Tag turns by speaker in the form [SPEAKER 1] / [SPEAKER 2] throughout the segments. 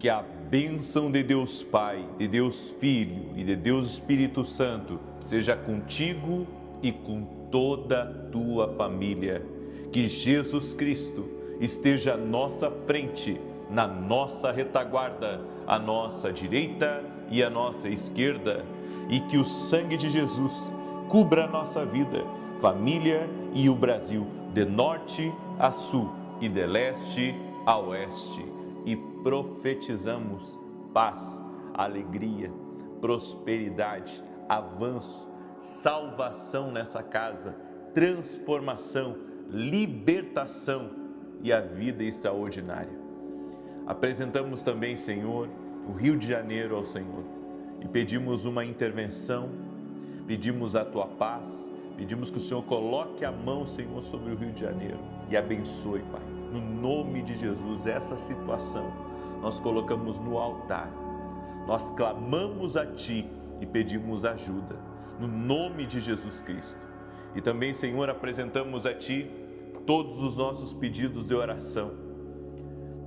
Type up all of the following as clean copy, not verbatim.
[SPEAKER 1] Que a bênção de Deus Pai, de Deus Filho e de Deus Espírito Santo seja contigo e com toda a tua família. Que Jesus Cristo esteja à nossa frente, na nossa retaguarda, à nossa direita e à nossa esquerda. E que o sangue de Jesus cubra a nossa vida, família e o Brasil, de norte a sul e de leste a oeste. E profetizamos paz, alegria, prosperidade, avanço, salvação nessa casa, transformação, libertação e a vida extraordinária. Apresentamos também, Senhor, o Rio de Janeiro ao Senhor e pedimos uma intervenção, pedimos a tua paz, pedimos que o Senhor coloque a mão, Senhor, sobre o Rio de Janeiro e abençoe, Pai. No nome de Jesus, essa situação nós colocamos no altar, nós clamamos a Ti e pedimos ajuda, no nome de Jesus Cristo. E também, Senhor, apresentamos a Ti todos os nossos pedidos de oração,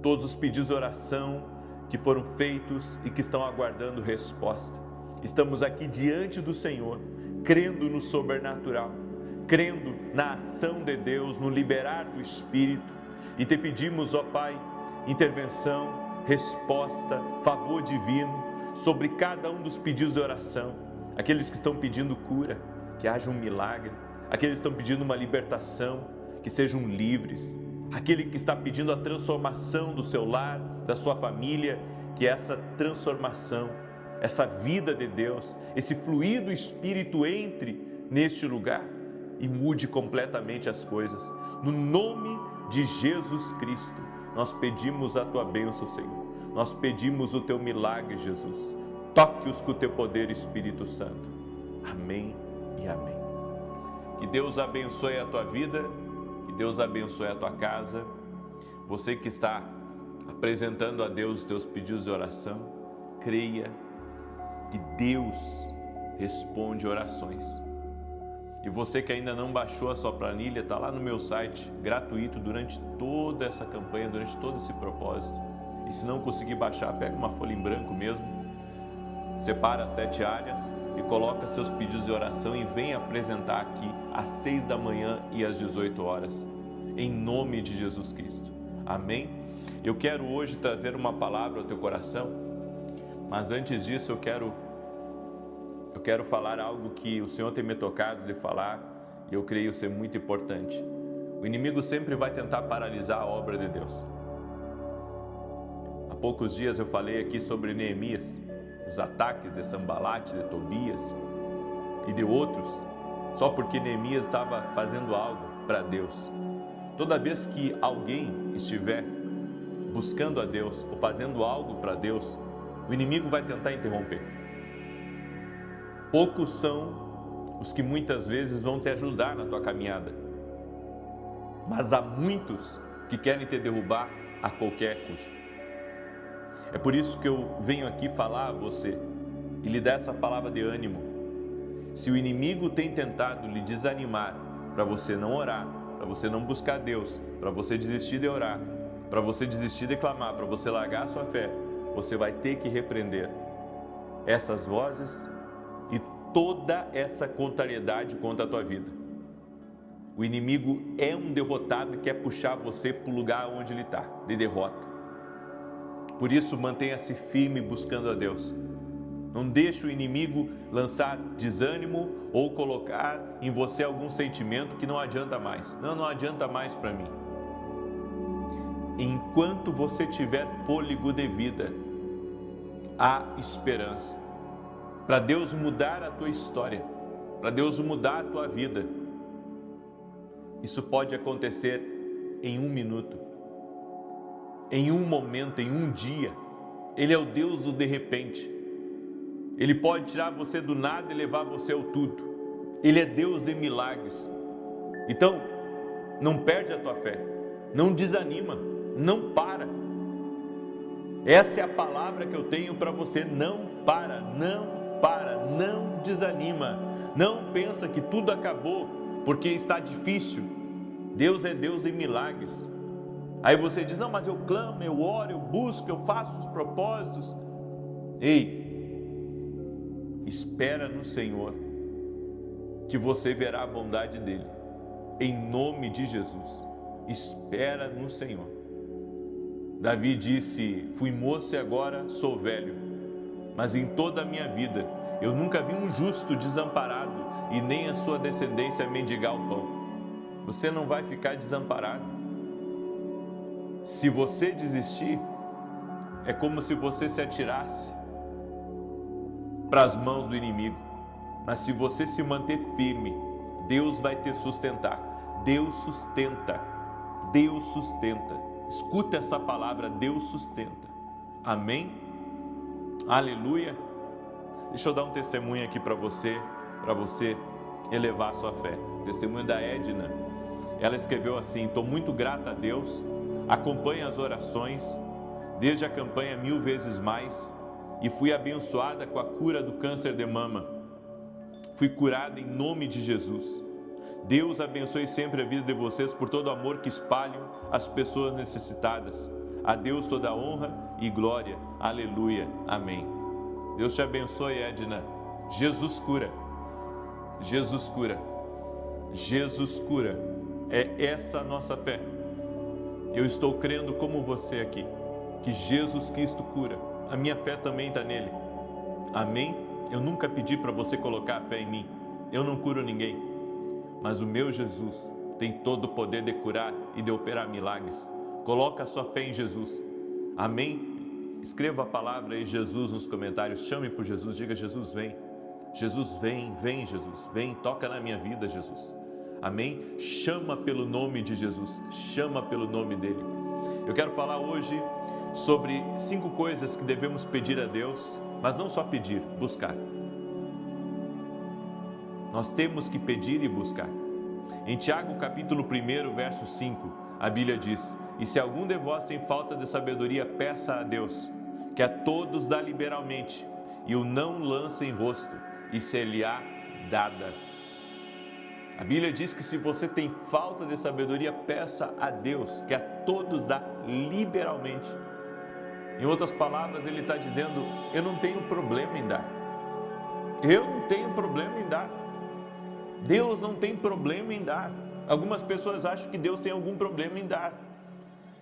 [SPEAKER 1] todos os pedidos de oração que foram feitos e que estão aguardando resposta. Estamos aqui diante do Senhor, crendo no sobrenatural, crendo na ação de Deus, no liberar do Espírito. E te pedimos, ó Pai, intervenção, resposta, favor divino sobre cada um dos pedidos de oração. Aqueles que estão pedindo cura, que haja um milagre. Aqueles que estão pedindo uma libertação, que sejam livres. Aquele que está pedindo a transformação do seu lar, da sua família, que essa transformação, essa vida de Deus, esse fluir do Espírito entre neste lugar e mude completamente as coisas. No nome de Jesus Cristo, nós pedimos a tua bênção, Senhor. Nós pedimos o teu milagre, Jesus. Toque-os com o teu poder, Espírito Santo. Amém e amém. Que Deus abençoe a tua vida, que Deus abençoe a tua casa. Você que está apresentando a Deus os teus pedidos de oração, creia que Deus responde orações. E você que ainda não baixou a sua planilha, está lá no meu site, gratuito durante toda essa campanha, durante todo esse propósito. E se não conseguir baixar, pega uma folha em branco mesmo, separa as 7 áreas e coloca seus pedidos de oração e vem apresentar aqui às 6 da manhã e às 18 horas, em nome de Jesus Cristo. Amém? Eu quero hoje trazer uma palavra ao teu coração, mas antes disso eu quero falar algo que o Senhor tem me tocado de falar e eu creio ser muito importante. O inimigo sempre vai tentar paralisar a obra de Deus. Há poucos dias eu falei aqui sobre Neemias, os ataques de Sanbalate, de Tobias e de outros, só porque Neemias estava fazendo algo para Deus. Toda vez que alguém estiver buscando a Deus ou fazendo algo para Deus, o inimigo vai tentar interromper. Poucos são os que muitas vezes vão te ajudar na tua caminhada, mas há muitos que querem te derrubar a qualquer custo. É por isso que eu venho aqui falar a você e lhe dar essa palavra de ânimo. Se o inimigo tem tentado lhe desanimar para você não orar, para você não buscar Deus, para você desistir de orar, para você desistir de clamar, para você largar a sua fé, você vai ter que repreender essas vozes e toda essa contrariedade contra a tua vida. O inimigo é um derrotado e quer puxar você para o lugar onde ele está, de derrota. Por isso, mantenha-se firme buscando a Deus. Não deixe o inimigo lançar desânimo ou colocar em você algum sentimento que não adianta mais. Não adianta mais para mim. Enquanto você tiver fôlego de vida, há esperança. Para Deus mudar a tua história, para Deus mudar a tua vida. Isso pode acontecer em 1 minuto, em um momento, em um dia. Ele é o Deus do de repente. Ele pode tirar você do nada e levar você ao tudo. Ele é Deus de milagres. Então, não perde a tua fé, não desanima, não para. Essa é a palavra que eu tenho para você. Não para, não desanima. Não pensa que tudo acabou porque está difícil. Deus é Deus de milagres. Aí você diz, não, mas eu clamo, eu oro, eu busco, eu faço os propósitos. Ei, espera no Senhor, que você verá a bondade dEle. Em nome de Jesus, espera no Senhor. Davi disse, fui moço e agora sou velho, mas em toda a minha vida eu nunca vi um justo desamparado e nem a sua descendência mendigar o pão. Você não vai ficar desamparado. Se você desistir, é como se você se atirasse para as mãos do inimigo. Mas se você se manter firme, Deus vai te sustentar. Deus sustenta. Deus sustenta. Escuta essa palavra, Deus sustenta. Amém? Aleluia. Deixa eu dar um testemunho aqui para você elevar a sua fé. O testemunho da Edna. Ela escreveu assim, estou muito grata a Deus, acompanho as orações, desde a campanha 1000 vezes mais, e fui abençoada com a cura do câncer de mama. Fui curada em nome de Jesus. Deus abençoe sempre a vida de vocês por todo o amor que espalham as pessoas necessitadas. A Deus toda a honra e glória. Aleluia. Amém. Deus te abençoe, Edna. Jesus cura. Jesus cura. Jesus cura. É essa a nossa fé. Eu estou crendo como você aqui, que Jesus Cristo cura. A minha fé também está nele. Amém? Eu nunca pedi para você colocar a fé em mim. Eu não curo ninguém. Mas o meu Jesus tem todo o poder de curar e de operar milagres. Coloca a sua fé em Jesus. Amém? Escreva a palavra aí, Jesus, nos comentários. Chame por Jesus, diga, Jesus, vem. Jesus, vem, vem, Jesus. Vem, toca na minha vida, Jesus. Amém? Chama pelo nome de Jesus. Chama pelo nome dele. Eu quero falar hoje sobre 5 coisas que devemos pedir a Deus, mas não só pedir, buscar. Nós temos que pedir e buscar. Em Tiago, capítulo 1, verso 5, a Bíblia diz, e se algum de vós tem falta de sabedoria, peça a Deus, que a todos dá liberalmente, e o não lança em rosto, e ser-lhe-á dada. A Bíblia diz que se você tem falta de sabedoria, peça a Deus, que a todos dá liberalmente. Em outras palavras, ele está dizendo, eu não tenho problema em dar. Eu não tenho problema em dar. Deus não tem problema em dar. Algumas pessoas acham que Deus tem algum problema em dar.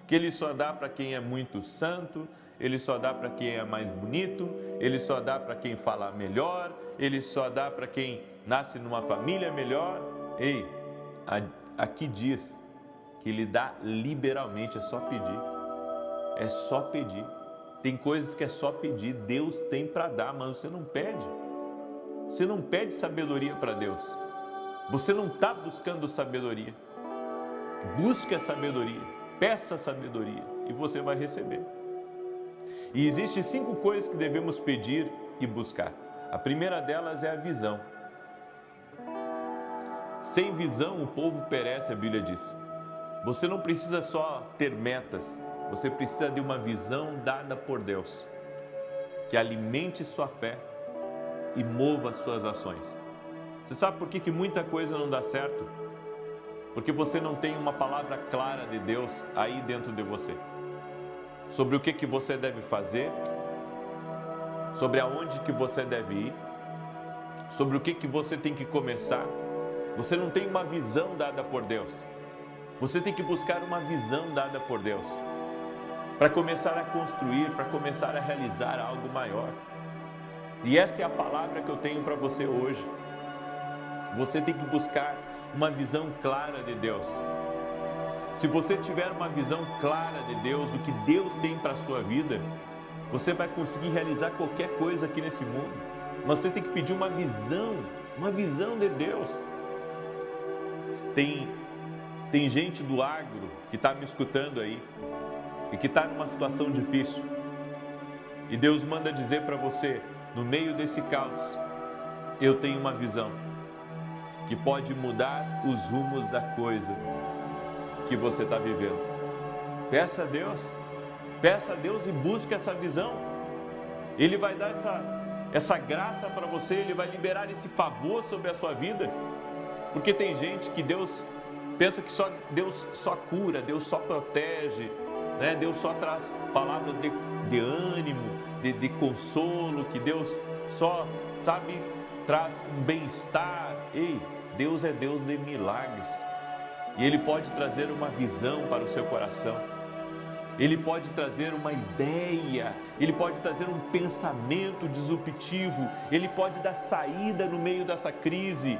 [SPEAKER 1] Que Ele só dá para quem é muito santo, Ele só dá para quem é mais bonito, Ele só dá para quem fala melhor, Ele só dá para quem nasce numa família melhor. Ei, aqui diz que Ele dá liberalmente, é só pedir. É só pedir. Tem coisas que é só pedir, Deus tem para dar, mas você não pede. Você não pede sabedoria para Deus. Você não está buscando sabedoria. Busque a sabedoria, peça a sabedoria e você vai receber. E existem 5 coisas que devemos pedir e buscar. A primeira delas é a visão. Sem visão o povo perece, a Bíblia diz. Você não precisa só ter metas, você precisa de uma visão dada por Deus, que alimente sua fé e mova suas ações. Você sabe por que muita coisa não dá certo? Porque você não tem uma palavra clara de Deus aí dentro de você. Sobre o que você deve fazer, sobre aonde que você deve ir, sobre o que você tem que começar. Você não tem uma visão dada por Deus. Você tem que buscar uma visão dada por Deus, para começar a construir, para começar a realizar algo maior. E essa é a palavra que eu tenho para você hoje. Você tem que buscar uma visão clara de Deus. Se você tiver uma visão clara de Deus, do que Deus tem para a sua vida, você vai conseguir realizar qualquer coisa aqui nesse mundo. Mas você tem que pedir uma visão de Deus. Tem gente do agro que está me escutando aí e que está numa situação difícil. E Deus manda dizer para você, no meio desse caos, eu tenho uma visão que pode mudar os rumos da coisa que você está vivendo. Peça a Deus e busque essa visão. Ele vai dar essa graça para você, Ele vai liberar esse favor sobre a sua vida. Porque tem gente que Deus pensa que Deus só cura, Deus só protege, né? Deus só traz palavras de ânimo, de consolo, que Deus só, sabe, traz um bem-estar. Ei, Deus é Deus de milagres. E Ele pode trazer uma visão para o seu coração. Ele pode trazer uma ideia, Ele pode trazer um pensamento disruptivo, Ele pode dar saída no meio dessa crise.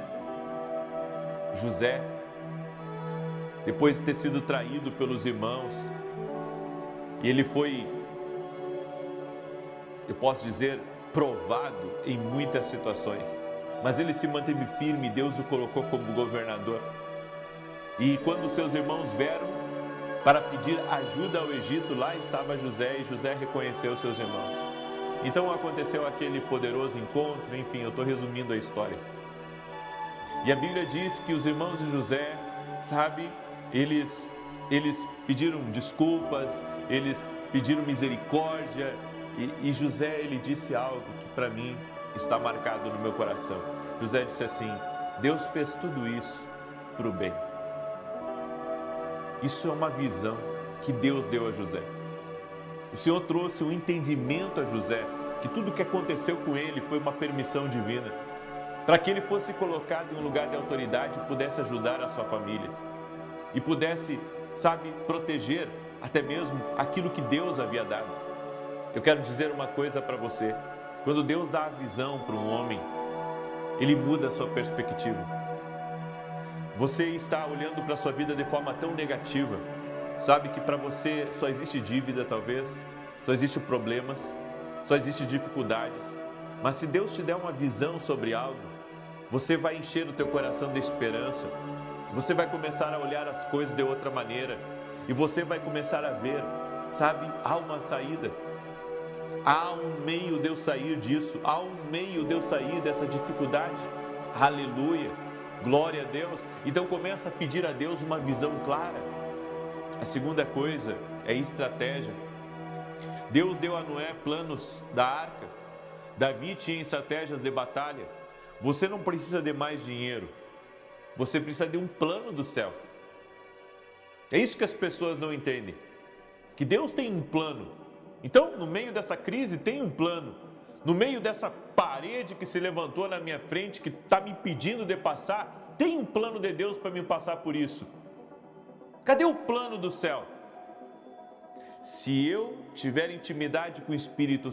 [SPEAKER 1] José, depois de ter sido traído pelos irmãos, e ele foi, eu posso dizer, provado em muitas situações, mas ele se manteve firme, Deus o colocou como governador. E quando seus irmãos vieram para pedir ajuda ao Egito, lá estava José, e José reconheceu seus irmãos. Então aconteceu aquele poderoso encontro, enfim, eu estou resumindo a história. E a Bíblia diz que os irmãos de José, sabe, eles pediram desculpas, eles pediram misericórdia, e José, ele disse algo que para mim está marcado no meu coração. José disse assim: Deus fez tudo isso para o bem. Isso é uma visão que Deus deu a José. O Senhor trouxe um entendimento a José, que tudo que aconteceu com ele foi uma permissão divina, para que ele fosse colocado em um lugar de autoridade e pudesse ajudar a sua família, e pudesse, sabe, proteger até mesmo aquilo que Deus havia dado. Eu quero dizer uma coisa para você: quando Deus dá a visão para um homem, Ele muda a sua perspectiva. Você está olhando para a sua vida de forma tão negativa, sabe que para você só existe dívida talvez, só existe problemas, só existe dificuldades, mas se Deus te der uma visão sobre algo, você vai encher o teu coração de esperança, você vai começar a olhar as coisas de outra maneira, e você vai começar a ver, sabe, há uma saída, há um meio de eu sair disso, há um meio de eu sair dessa dificuldade. Aleluia! Glória a Deus. Então começa a pedir a Deus uma visão clara. A segunda coisa é estratégia. Deus deu a Noé planos da arca. Davi tinha estratégias de batalha. Você não precisa de mais dinheiro. Você precisa de um plano do céu. É isso que as pessoas não entendem. Que Deus tem um plano. Então, no meio dessa crise, tem um plano. No meio dessa parede que se levantou na minha frente, que está me impedindo de passar, tem um plano de Deus para me passar por isso. Cadê o plano do céu? Se eu tiver intimidade com o Espírito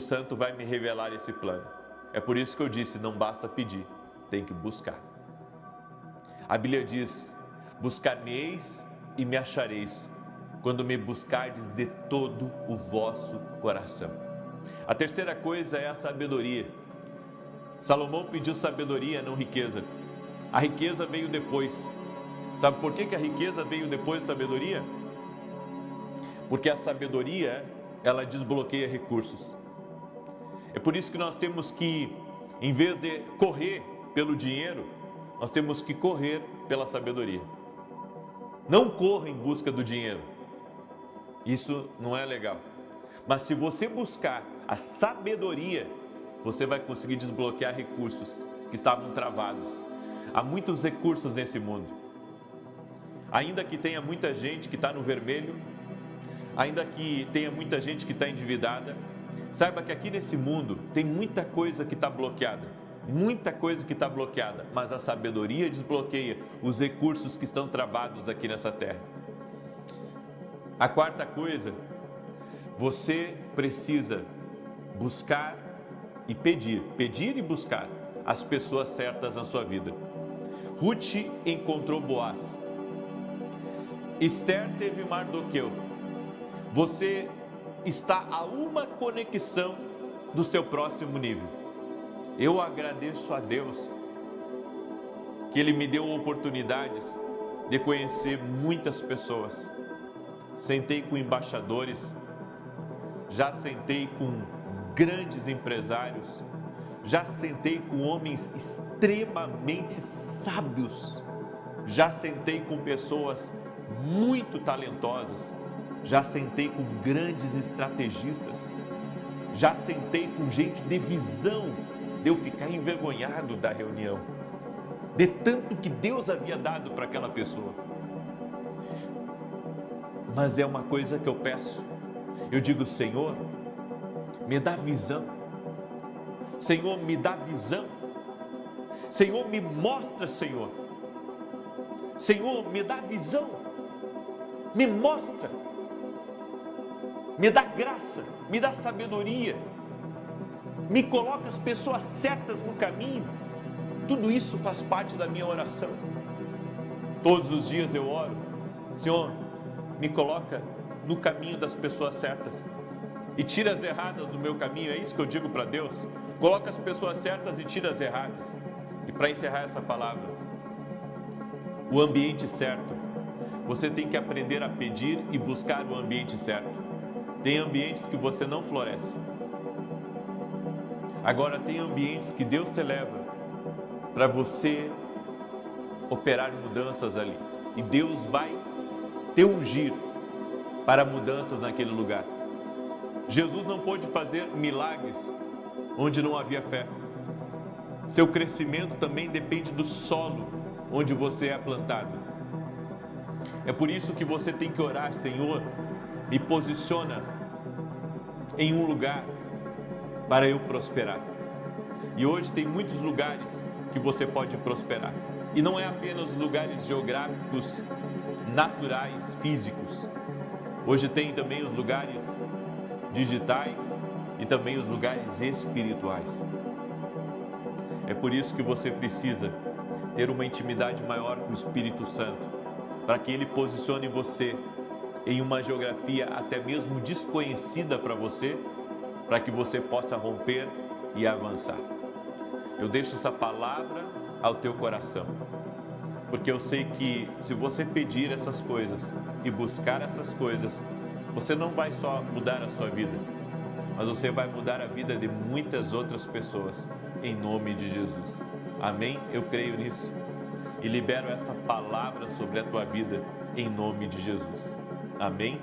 [SPEAKER 1] Santo vai me revelar esse plano. É por isso que eu disse, não basta pedir, tem que buscar. A Bíblia diz: buscar-me-eis e me achareis, quando me buscardes de todo o vosso coração. A terceira coisa é a sabedoria. Salomão pediu sabedoria, não riqueza. A riqueza veio depois. Sabe por que a riqueza veio depois da sabedoria? Porque a sabedoria, ela desbloqueia recursos. É por isso que nós temos que, em vez de correr pelo dinheiro, nós temos que correr pela sabedoria. Não corra em busca do dinheiro. Isso não é legal. Mas se você buscar a sabedoria, você vai conseguir desbloquear recursos que estavam travados. Há muitos recursos nesse mundo. Ainda que tenha muita gente que está no vermelho, ainda que tenha muita gente que está endividada, saiba que aqui nesse mundo tem muita coisa que está bloqueada. Muita coisa que está bloqueada, mas a sabedoria desbloqueia os recursos que estão travados aqui nessa terra. A quarta coisa, você precisa buscar e pedir e buscar as pessoas certas na sua vida. Ruth encontrou Boaz. Esther teve Mardoqueu. Você está a uma conexão do seu próximo nível. Eu agradeço a Deus que Ele me deu oportunidades de conhecer muitas pessoas. Sentei com embaixadores, já sentei com grandes empresários, já sentei com homens extremamente sábios, já sentei com pessoas muito talentosas, já sentei com grandes estrategistas, já sentei com gente de visão, de eu ficar envergonhado da reunião. de tanto que Deus havia dado para aquela pessoa. Mas é uma coisa que eu peço. Eu digo: Senhor, me dá visão. Senhor, me dá visão. Senhor, me mostra, Senhor. Senhor, me dá visão. Me mostra. Me dá graça, me dá sabedoria. Me coloca as pessoas certas no caminho. Tudo isso faz parte da minha oração. Todos os dias eu oro: Senhor, me coloca no caminho das pessoas certas e tira as erradas do meu caminho. É isso que eu digo para Deus. Coloca as pessoas certas e tira as erradas. E para encerrar essa palavra, o ambiente certo. Você tem que aprender a pedir e buscar o ambiente certo. Tem ambientes que você não floresce. Agora tem ambientes que Deus te leva para você operar mudanças ali. E Deus vai te ungir para mudanças naquele lugar. Jesus não pôde fazer milagres onde não havia fé. Seu crescimento também depende do solo onde você é plantado. É por isso que você tem que orar: Senhor, me posiciona em um lugar para eu prosperar. E hoje tem muitos lugares que você pode prosperar. E não é apenas lugares geográficos, naturais, físicos. Hoje tem também os lugares digitais e também os lugares espirituais. É por isso que você precisa ter uma intimidade maior com o Espírito Santo, para que Ele posicione você em uma geografia até mesmo desconhecida para você, para que você possa romper e avançar. Eu deixo essa palavra ao teu coração, porque eu sei que se você pedir essas coisas e buscar essas coisas, você não vai só mudar a sua vida, mas você vai mudar a vida de muitas outras pessoas, em nome de Jesus. Amém? Eu creio nisso e libero essa palavra sobre a tua vida, em nome de Jesus. Amém?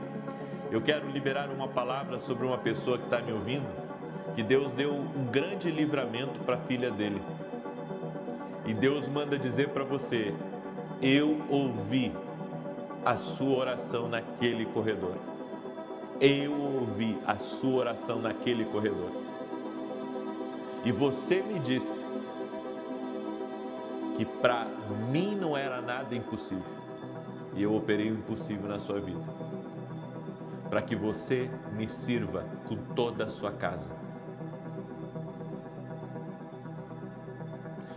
[SPEAKER 1] Eu quero liberar uma palavra sobre uma pessoa que está me ouvindo, que Deus deu um grande livramento para a filha dele. E Deus manda dizer para você: eu ouvi a sua oração naquele corredor. Eu ouvi a sua oração naquele corredor. E você me disse que para mim não era nada impossível. E eu operei o impossível na sua vida, para que você me sirva com toda a sua casa.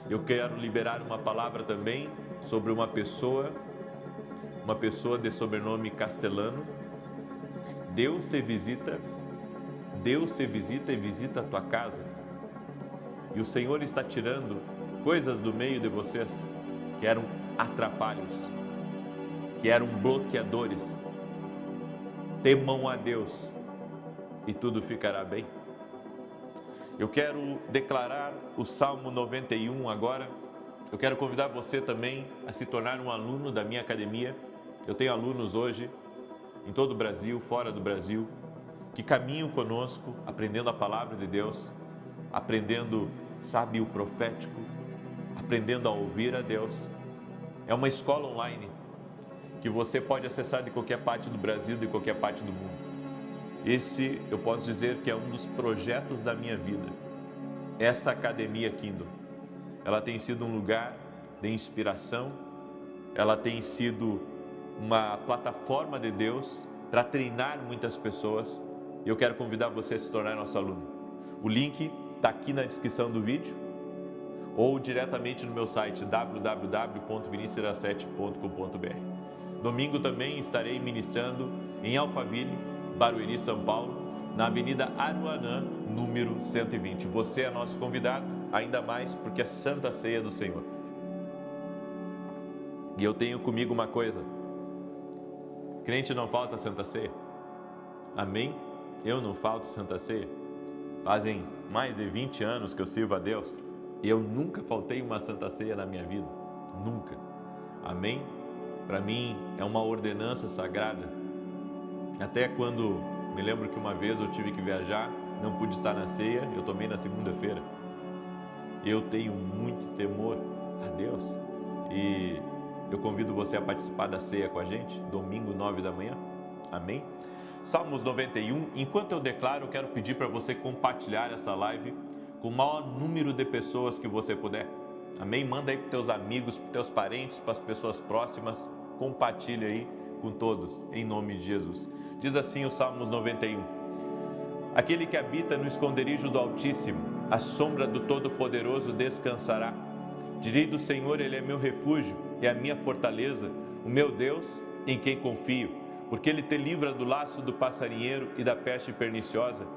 [SPEAKER 1] Eu quero liberar uma palavra também sobre uma pessoa de sobrenome Castelano. Deus te visita e visita a tua casa. E o Senhor está tirando coisas do meio de vocês que eram atrapalhos, que eram bloqueadores. Temam a Deus e tudo ficará bem. Eu quero declarar o Salmo 91 agora. Eu quero convidar você também a se tornar um aluno da minha academia. Eu tenho alunos hoje em todo o Brasil, fora do Brasil, que caminham conosco, aprendendo a palavra de Deus, aprendendo, sabe, o profético, aprendendo a ouvir a Deus. É uma escola online que você pode acessar de qualquer parte do Brasil, de qualquer parte do mundo. Esse, eu posso dizer que é um dos projetos da minha vida. Essa Academia Kingdom, ela tem sido um lugar de inspiração, ela tem sido uma plataforma de Deus para treinar muitas pessoas. E eu quero convidar você a se tornar nosso aluno. O link está aqui na descrição do vídeo ou diretamente no meu site www.vinicius17.com.br. Domingo também estarei ministrando em Alphaville, Barueri, São Paulo, na Avenida Aruanã, número 120. Você é nosso convidado, ainda mais porque é Santa Ceia do Senhor. E eu tenho comigo uma coisa: crente não falta Santa Ceia. Amém? Eu não falto Santa Ceia. Fazem mais de 20 anos que eu sirvo a Deus e eu nunca faltei uma Santa Ceia na minha vida. Nunca. Amém? Para mim é uma ordenança sagrada. Até quando me lembro que uma vez eu tive que viajar, não pude estar na ceia, eu tomei na segunda-feira. Eu tenho muito temor a Deus. e eu convido você a participar da ceia com a gente, domingo, 9 da manhã. Amém? Salmos 91, enquanto eu declaro, eu quero pedir para você compartilhar essa live com o maior número de pessoas que você puder. Amém? Manda aí para os teus amigos, para os teus parentes, para as pessoas próximas. Compartilha aí com todos, em nome de Jesus. Diz assim o Salmos 91. Aquele que habita no esconderijo do Altíssimo, à sombra do Todo-Poderoso descansará. Direi do Senhor, Ele é meu refúgio e a minha fortaleza, o meu Deus em quem confio. Porque Ele te livra do laço do passarinheiro e da peste perniciosa.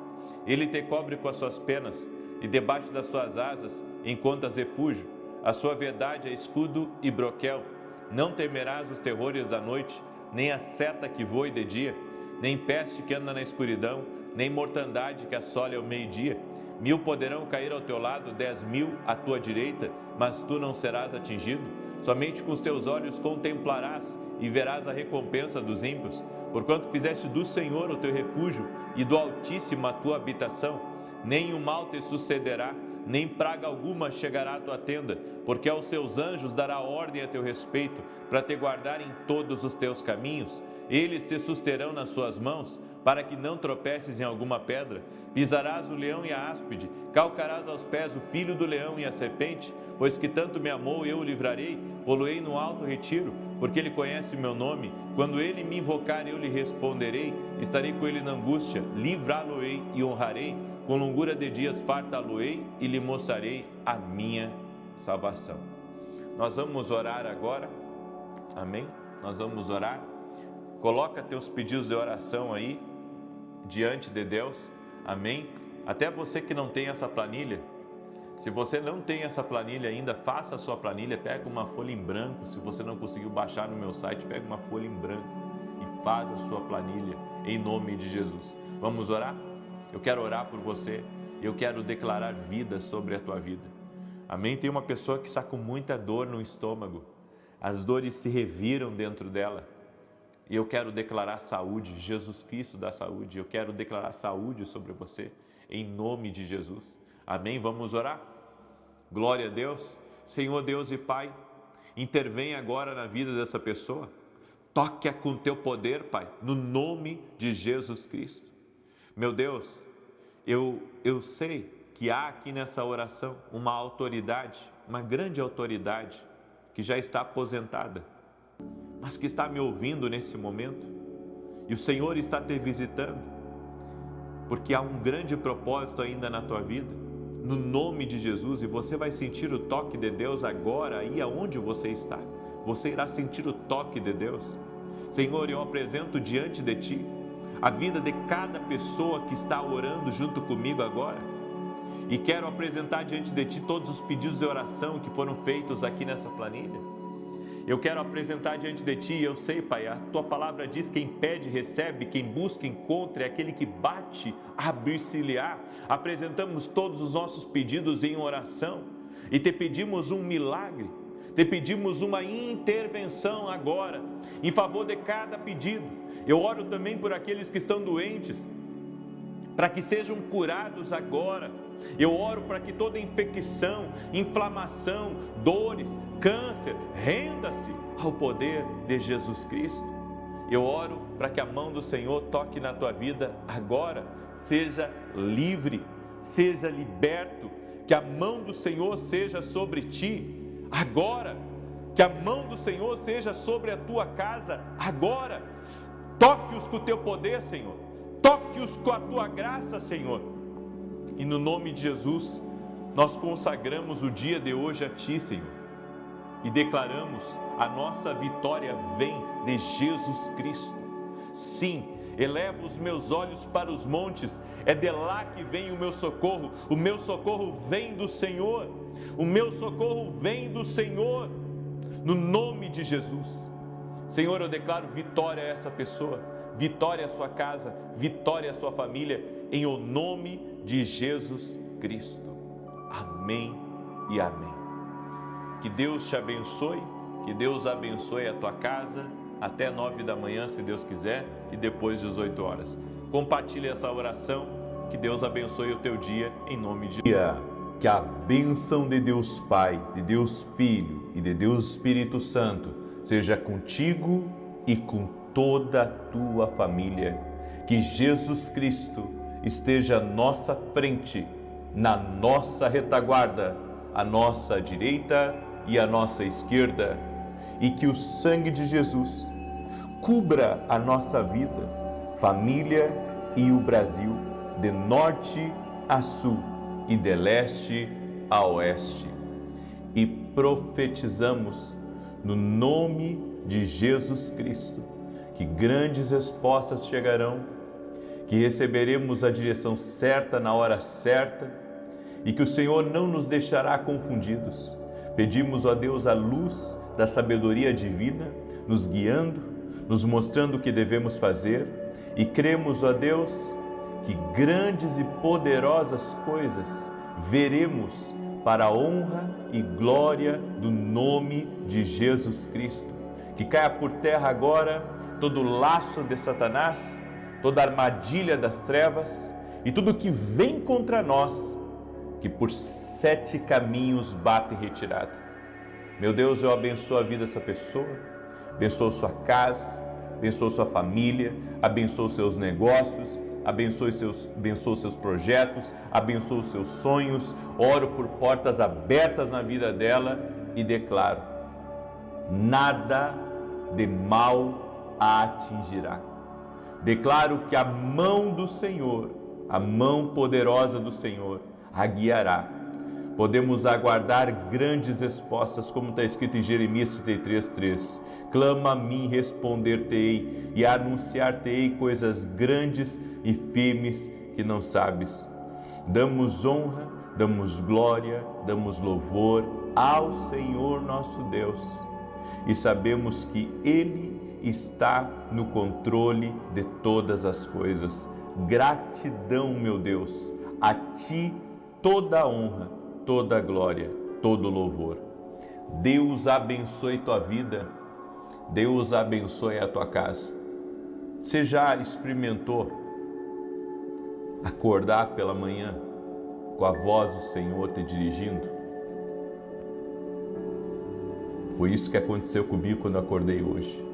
[SPEAKER 1] Ele te cobre com as suas penas e debaixo das suas asas encontras refúgio. A sua verdade é escudo e broquel. Não temerás os terrores da noite, nem a seta que voe de dia, nem peste que anda na escuridão, nem mortandade que assole ao meio-dia. 1000 poderão cair ao teu lado, 10.000 à tua direita, mas tu não serás atingido. Somente com os teus olhos contemplarás e verás a recompensa dos ímpios. Porquanto fizeste do Senhor o teu refúgio e do Altíssimo a tua habitação, nem o mal te sucederá, nem praga alguma chegará à tua tenda, porque aos seus anjos dará ordem a teu respeito, para te guardar em todos os teus caminhos. Eles te susterão nas suas mãos, para que não tropeces em alguma pedra. Pisarás o leão e a áspide, calcarás aos pés o filho do leão e a serpente, pois que tanto me amou, eu o livrarei, pô-lo-ei no alto retiro, porque ele conhece o meu nome. Quando ele me invocar, eu lhe responderei, estarei com ele na angústia, livrá-lo-ei e honrarei, com longura de dias fartá-lo-ei e lhe mostrarei a minha salvação. Nós vamos orar agora, amém? Nós vamos orar. Coloca teus pedidos de oração aí, diante de Deus, amém? Até você que não tem essa planilha, se você não tem essa planilha ainda, faça a sua planilha, pega uma folha em branco. Se você não conseguiu baixar no meu site, pega uma folha em branco e faz a sua planilha, em nome de Jesus. Vamos orar? Eu quero orar por você, eu quero declarar vida sobre a tua vida. Amém? Tem uma pessoa que está com muita dor no estômago, as dores se reviram dentro dela. E eu quero declarar saúde, Jesus Cristo dá saúde, eu quero declarar saúde sobre você, em nome de Jesus. Amém? Vamos orar? Glória a Deus. Senhor Deus e Pai, intervém agora na vida dessa pessoa, toque-a com teu poder, Pai, no nome de Jesus Cristo. Meu Deus, eu sei que há aqui nessa oração uma autoridade, uma grande autoridade, que já está aposentada, mas que está me ouvindo nesse momento, e o Senhor está te visitando, porque há um grande propósito ainda na tua vida, no nome de Jesus, e você vai sentir o toque de Deus agora, aí aonde você está, você irá sentir o toque de Deus. Senhor, eu apresento diante de Ti a vida de cada pessoa que está orando junto comigo agora, e quero apresentar diante de Ti todos os pedidos de oração que foram feitos aqui nessa planilha. Eu quero apresentar diante de Ti, eu sei, Pai, a Tua palavra diz, quem pede, recebe, quem busca, encontra, é aquele que bate, abrir-se-lhe-á. Apresentamos todos os nossos pedidos em oração e Te pedimos um milagre, Te pedimos uma intervenção agora, em favor de cada pedido. Eu oro também por aqueles que estão doentes, para que sejam curados agora. Eu oro para que toda infecção, inflamação, dores, câncer, renda-se ao poder de Jesus Cristo. Eu oro para que a mão do Senhor toque na tua vida agora, seja livre, seja liberto, que a mão do Senhor seja sobre ti agora, que a mão do Senhor seja sobre a tua casa agora. Toque-os com o teu poder, Senhor, toque-os com a tua graça, Senhor. E no nome de Jesus, nós consagramos o dia de hoje a Ti, Senhor, e declaramos a nossa vitória vem de Jesus Cristo. Sim, elevo os meus olhos para os montes, é de lá que vem o meu socorro vem do Senhor, o meu socorro vem do Senhor, no nome de Jesus. Senhor, eu declaro vitória a essa pessoa, vitória à sua casa, vitória à sua família, em o nome de Jesus Cristo. Amém e amém. Que Deus te abençoe, que Deus abençoe a tua casa, até 9 da manhã, se Deus quiser, e depois 18 horas. Compartilhe essa oração, que Deus abençoe o teu dia, em nome de Jesus. que a bênção de Deus Pai, de Deus Filho e de Deus Espírito Santo seja contigo e com toda a tua família. Que Jesus Cristo esteja à nossa frente, na nossa retaguarda, à nossa direita e à nossa esquerda, e que o sangue de Jesus cubra a nossa vida, família e o Brasil, de norte a sul e de leste a oeste. E profetizamos no nome de Jesus Cristo que grandes respostas chegarão, que receberemos a direção certa na hora certa e que o Senhor não nos deixará confundidos. Pedimos a Deus a luz da sabedoria divina, nos guiando, nos mostrando o que devemos fazer, e cremos, ó Deus, que grandes e poderosas coisas veremos para a honra e glória do nome de Jesus Cristo. Que caia por terra agora todo o laço de Satanás, toda a armadilha das trevas e tudo que vem contra nós, que por 7 caminhos bate em retirada. Meu Deus, eu abençoo a vida dessa pessoa, abençoo sua casa, abençoo sua família, abençoo seus negócios, abençoe seus projetos, abençoe os seus sonhos. Oro por portas abertas na vida dela e declaro: nada de mal a atingirá. Declaro que a mão do Senhor, a mão poderosa do Senhor, a guiará. Podemos aguardar grandes respostas, como está escrito em Jeremias 33:3. Clama a mim, responder-te-ei, e anunciar-te-ei coisas grandes e firmes que não sabes. Damos honra, damos glória, damos louvor ao Senhor nosso Deus, e sabemos que Ele está no controle de todas as coisas. Gratidão, meu Deus, a Ti toda a honra, toda a glória, todo o louvor. Deus abençoe tua vida, Deus abençoe a tua casa. Você já experimentou acordar pela manhã com a voz do Senhor te dirigindo? Foi isso que aconteceu comigo quando eu acordei hoje.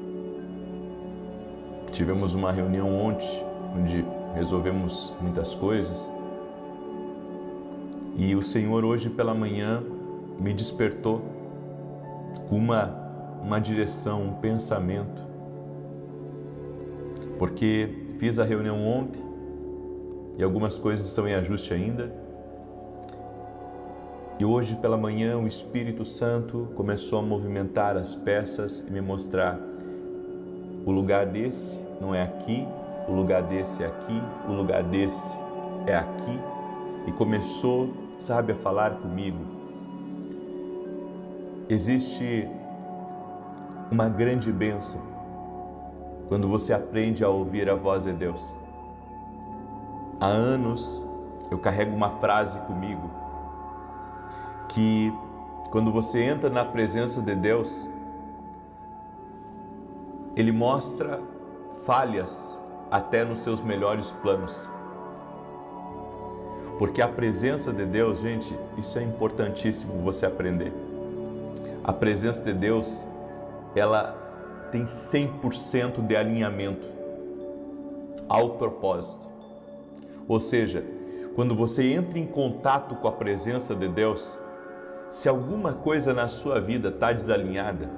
[SPEAKER 1] Tivemos uma reunião ontem, onde resolvemos muitas coisas. E o Senhor hoje pela manhã me despertou com uma direção, um pensamento. Porque fiz a reunião ontem e algumas coisas estão em ajuste ainda. E hoje pela manhã o Espírito Santo começou a movimentar as peças e me mostrar: o lugar desse não é aqui, o lugar desse é aqui, o lugar desse é aqui. E começou, sabe, a falar comigo. Existe uma grande bênção quando você aprende a ouvir a voz de Deus. Há anos eu carrego uma frase comigo, que quando você entra na presença de Deus, Ele mostra falhas até nos seus melhores planos. Porque a presença de Deus, gente, isso é importantíssimo você aprender. A presença de Deus, ela tem 100% de alinhamento ao propósito. Ou seja, quando você entra em contato com a presença de Deus, se alguma coisa na sua vida está desalinhada,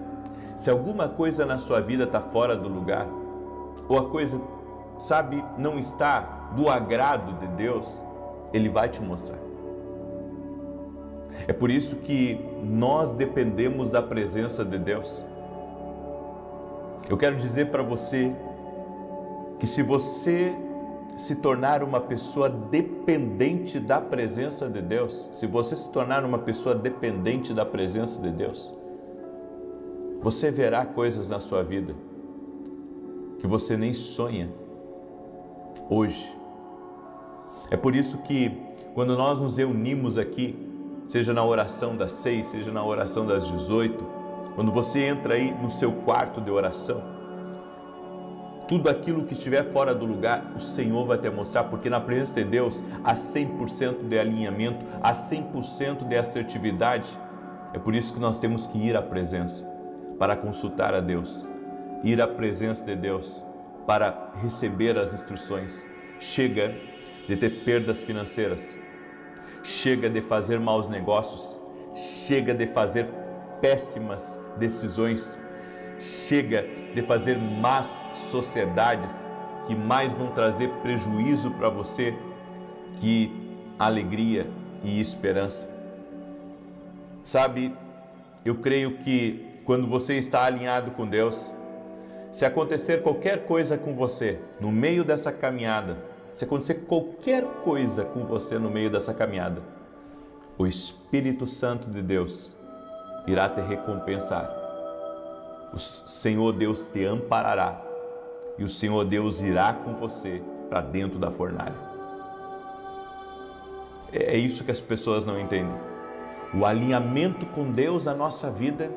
[SPEAKER 1] se alguma coisa na sua vida está fora do lugar, ou a coisa, sabe, não está do agrado de Deus, Ele vai te mostrar. É por isso que nós dependemos da presença de Deus. Eu quero dizer para você que se você se tornar uma pessoa dependente da presença de Deus, se você se tornar uma pessoa dependente da presença de Deus, você verá coisas na sua vida que você nem sonha hoje. É por isso que quando nós nos reunimos aqui, seja na oração das 6, seja na oração das 18, quando você entra aí no seu quarto de oração, tudo aquilo que estiver fora do lugar, o Senhor vai te mostrar, porque na presença de Deus há 100% de alinhamento, há 100% de assertividade. É por isso que nós temos que ir à presença, para consultar a Deus, ir à presença de Deus, para receber as instruções. Chega de ter perdas financeiras, chega de fazer maus negócios, chega de fazer péssimas decisões, chega de fazer más sociedades que mais vão trazer prejuízo para você que alegria e esperança. Sabe, eu creio que quando você está alinhado com Deus, se acontecer qualquer coisa com você no meio dessa caminhada, se acontecer qualquer coisa com você no meio dessa caminhada, o Espírito Santo de Deus irá te recompensar. O Senhor Deus te amparará e o Senhor Deus irá com você para dentro da fornalha. É isso que as pessoas não entendem. O alinhamento com Deus na nossa vida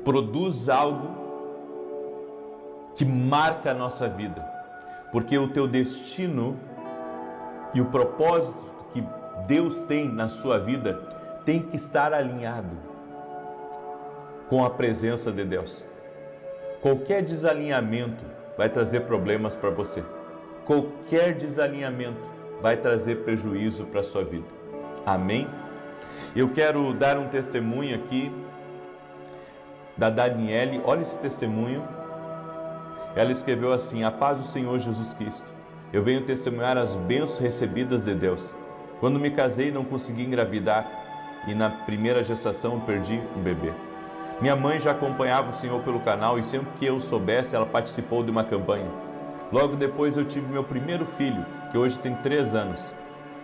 [SPEAKER 1] produz algo que marca a nossa vida, porque o teu destino e o propósito que Deus tem na sua vida tem que estar alinhado com a presença de Deus. Qualquer desalinhamento vai trazer problemas para você. Qualquer desalinhamento vai trazer prejuízo para a sua vida. Amém? Eu quero dar um testemunho aqui da Daniele. Olha esse testemunho. Ela escreveu assim: a paz do Senhor Jesus Cristo. Eu venho testemunhar as bênçãos recebidas de Deus. Quando me casei, não consegui engravidar e na primeira gestação eu perdi um bebê. Minha mãe já acompanhava o Senhor pelo canal e sempre que eu soubesse, ela participou de uma campanha. Logo depois eu tive meu primeiro filho, que hoje tem 3 anos.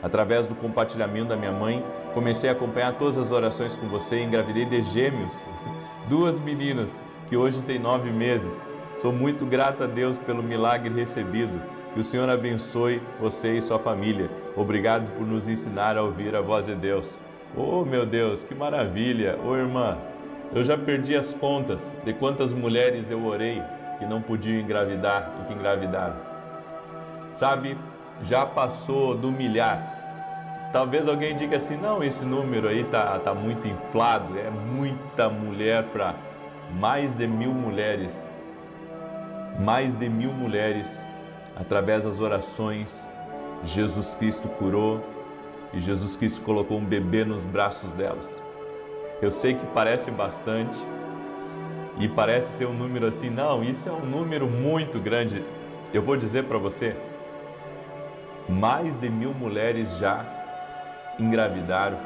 [SPEAKER 1] Através do compartilhamento da minha mãe, comecei a acompanhar todas as orações com você e engravidei de gêmeos, 2 meninas, que hoje têm 9 meses. Sou muito grato a Deus pelo milagre recebido. Que o Senhor abençoe você e sua família. Obrigado por nos ensinar a ouvir a voz de Deus. Oh, meu Deus, que maravilha! Ô, irmã, eu já perdi as contas de quantas mulheres eu orei que não podiam engravidar e que engravidaram. Sabe, já passou do milhar. Talvez alguém diga assim, não, esse número aí tá muito inflado. É muita mulher para mais de 1.000 mulheres. Mais de 1.000 mulheres, através das orações, Jesus Cristo curou e Jesus Cristo colocou um bebê nos braços delas. Eu sei que parece bastante e parece ser um número assim, não, isso é um número muito grande. Eu vou dizer para você, mais de 1.000 mulheres já engravidaram.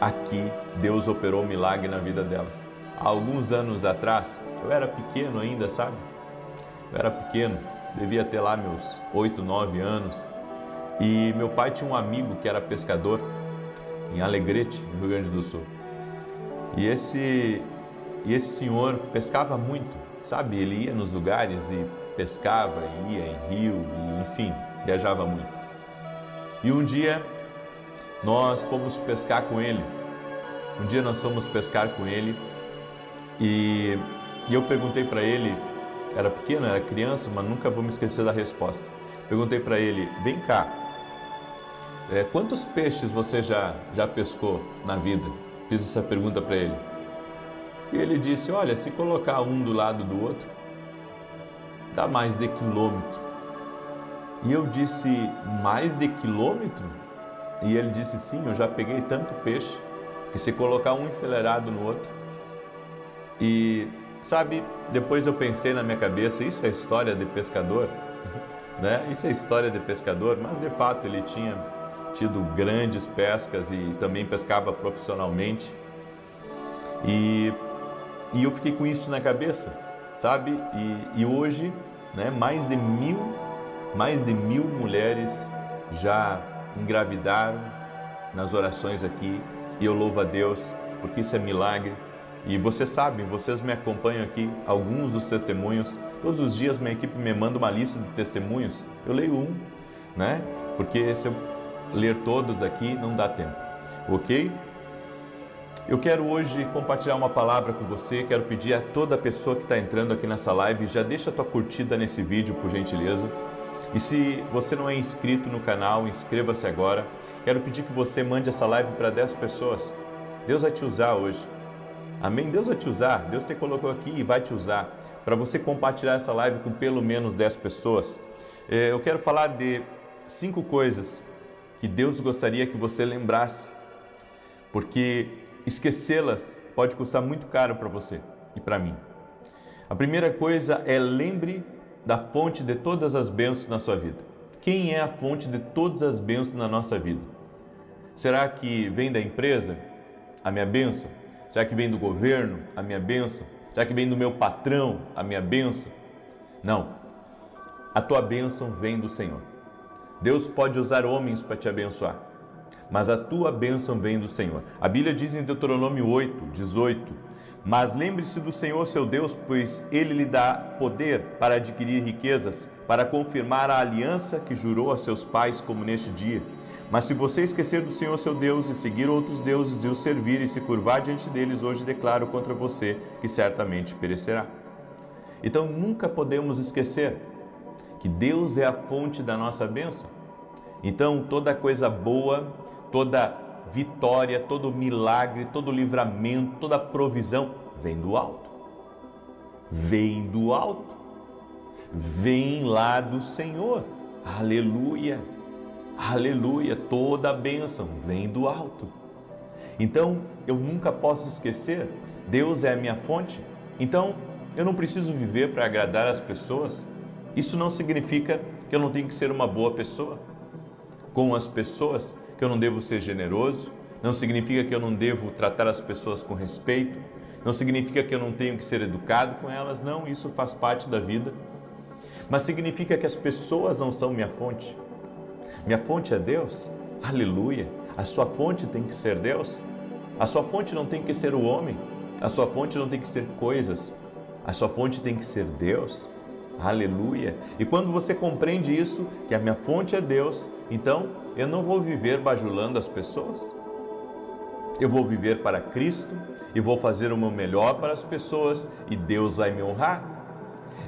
[SPEAKER 1] Aqui, Deus operou um milagre na vida delas. Há alguns anos atrás, eu era pequeno ainda, sabe? Eu era pequeno, devia ter lá meus 8, 9 anos. E meu pai tinha um amigo que era pescador em Alegrete, no Rio Grande do Sul. E esse senhor pescava muito, sabe? Ele ia nos lugares e pescava, ia em rio, e, enfim, viajava muito. E um dia nós fomos pescar com ele. E eu perguntei para ele, era pequeno, era criança, mas nunca vou me esquecer da resposta. Perguntei para ele, vem cá, quantos peixes você já pescou na vida? Fiz essa pergunta para ele. E ele disse, olha, se colocar um do lado do outro, dá mais de quilômetro. E eu disse, mais de quilômetro? E ele disse, sim, eu já peguei tanto peixe, que se colocar um enfileirado no outro. E, sabe, depois eu pensei na minha cabeça, isso é história de pescador, né? Isso é história de pescador, mas de fato ele tinha tido grandes pescas e também pescava profissionalmente. E eu fiquei com isso na cabeça, sabe? E hoje, né, mais de 1.000 mulheres já engravidaram nas orações aqui. E eu louvo a Deus, porque isso é milagre. E vocês sabem, vocês me acompanham aqui, alguns dos testemunhos. Todos os dias minha equipe me manda uma lista de testemunhos. Eu leio um, né? Porque se eu ler todos aqui, não dá tempo, ok? Eu quero hoje compartilhar uma palavra com você, quero pedir a toda pessoa que está entrando aqui nessa live, já deixa a tua curtida nesse vídeo, por gentileza. E se você não é inscrito no canal, inscreva-se agora. Quero pedir que você mande essa live para 10 pessoas. Deus vai te usar hoje. Amém? Deus vai te usar, Deus te colocou aqui e vai te usar para você compartilhar essa live com pelo menos 10 pessoas. Eu quero falar de 5 coisas que Deus gostaria que você lembrasse, porque esquecê-las pode custar muito caro para você e para mim. A primeira coisa é: lembre da fonte de todas as bênçãos na sua vida. Quem é a fonte de todas as bênçãos na nossa vida? Será que vem da empresa a minha bênção? Será que vem do governo a minha bênção? Será que vem do meu patrão a minha bênção? Não. A tua bênção vem do Senhor. Deus pode usar homens para te abençoar, mas a tua bênção vem do Senhor. A Bíblia diz em Deuteronômio 8:18: mas lembre-se do Senhor seu Deus, pois Ele lhe dá poder para adquirir riquezas, para confirmar a aliança que jurou a seus pais, como neste dia. Mas se você esquecer do Senhor seu Deus e seguir outros deuses e os servir e se curvar diante deles, hoje declaro contra você que certamente perecerá. Então nunca podemos esquecer que Deus é a fonte da nossa bênção. Então toda coisa boa, toda vitória, todo milagre, todo livramento, toda provisão vem do alto. Vem do alto. Vem lá do Senhor. Aleluia. Aleluia. Toda a bênção vem do alto. Então eu nunca posso esquecer, Deus é a minha fonte. Então eu não preciso viver para agradar as pessoas. Isso não significa que eu não tenho que ser uma boa pessoa com as pessoas, que eu não devo ser generoso, não significa que eu não devo tratar as pessoas com respeito, não significa que eu não tenho que ser educado com elas, não, isso faz parte da vida. Mas significa que as pessoas não são minha fonte. Minha fonte é Deus, aleluia. A sua fonte tem que ser Deus. A sua fonte não tem que ser o homem, a sua fonte não tem que ser coisas, a sua fonte tem que ser Deus. Aleluia! E quando você compreende isso, que a minha fonte é Deus, então eu não vou viver bajulando as pessoas. Eu vou viver para Cristo e vou fazer o meu melhor para as pessoas e Deus vai me honrar.